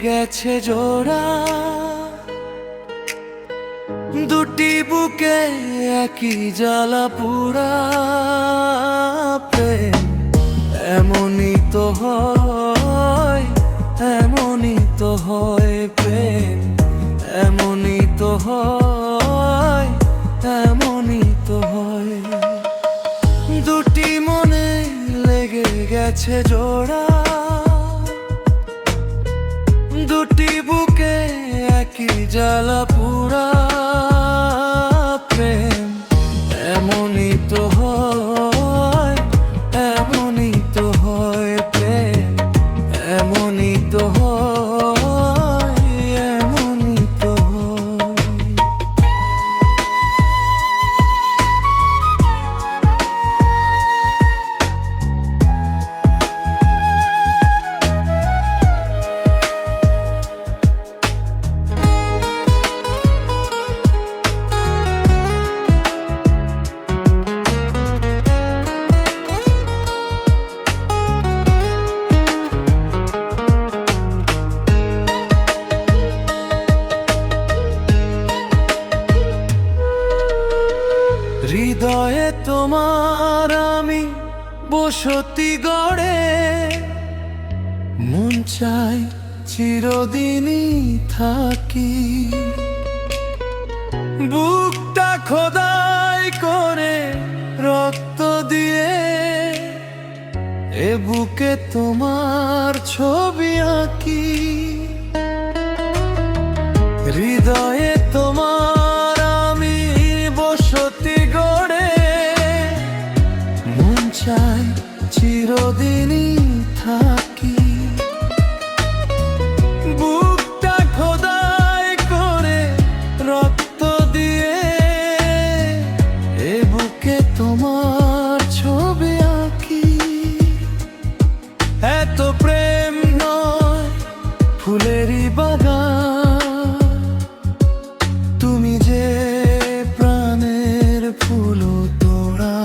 গেছে জোড়া, দুটি বুকে একই জ্বালা পুরা প্রেম। এমনই তো হয়, এমনই তো হয় প্রেম, এমনই তো হয়, এমনই তো হয়। দুটি মনে লেগে গেছে জোড়া, দুটি বুকে একই জ্বালা পুরা প্রেম। এমনই তো হয়, এমনই তো হয় প্রেম, এমনই তো হয়, এমনই তো হয়। হৃদয়ে তোমার আমি বসতি গড়ে, মন চাই চিরদিনই থাকি। বুকটা খোদাই করে রক্ত দিয়ে, এ বুকে তোমার ছবি আঁকি। হৃদয়ে তোমার আমি বসতি গড়ে, মন চাই চিরদিনই থাকি। বুকটা খোদাই করে রক্ত দিয়ে, এ বুকে তোমার ছবি আঁকি। এত প্রেম নয় ফুলেরই বাগান, তুমি যে প্রাণের ফুল তোড়া।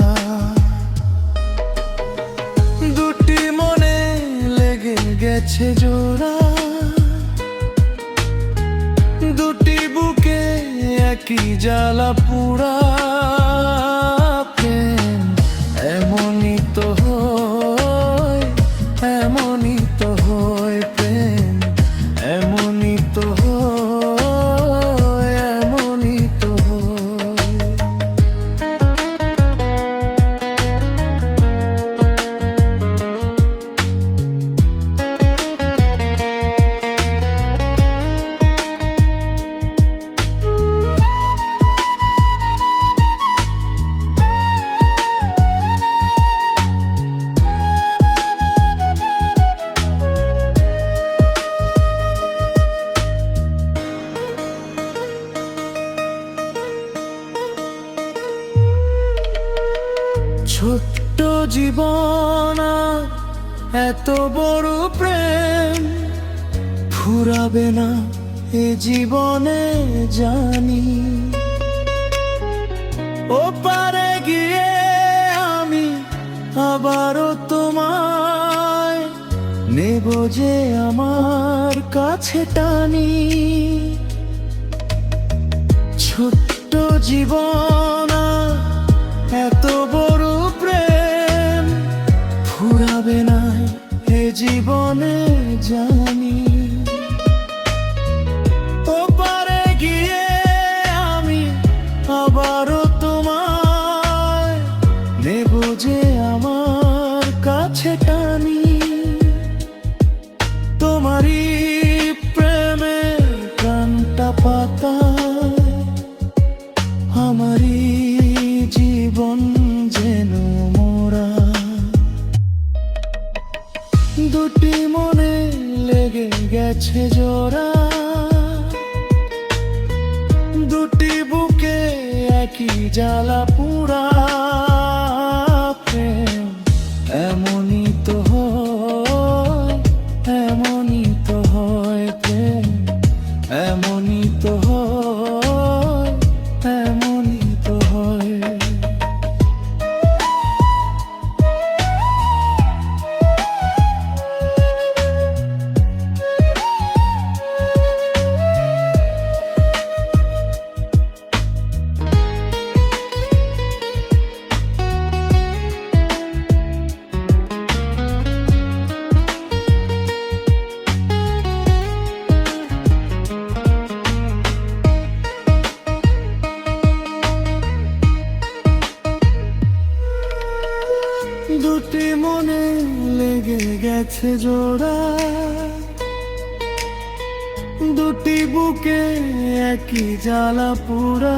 দুটি মনে লেগে গেছে জোড়া, দুটি বুকে একই জ্বালা পুরা প্রেম। এমনই তো হয়, এমনই তো হয় প্রেম, এমনই তো হয়, এমনই তো হয়। ছোট্ট জীবন এত বড় প্রেম ফুরাবে না এ জীবনে জানি। ও পারে গিয়ে আমি আবারও তোমায় নেব যে আমার কাছে টানি। ছোট্ট জীবন এত বড় প্রেম ফুরাবে না এ জীবনে জানি। ও পারে গিয়ে আমি আবারও তোমায় নেব যে আমার কাছে টানি। তোমারই প্রেমে প্রাণটা পাতায়, আমারই জীবন যেন মোরা। দুটি মনে লেগে গেছে জোড়া, দুটি বুকে একই জ্বালা পুরা প্রেম। এমনই তো হয়, এমনই তো হয় প্রেম, এমনই তো হয়, এমনই তো হয়। গেছে জোড়া, দুটি বুকে একই জ্বালা পুরা।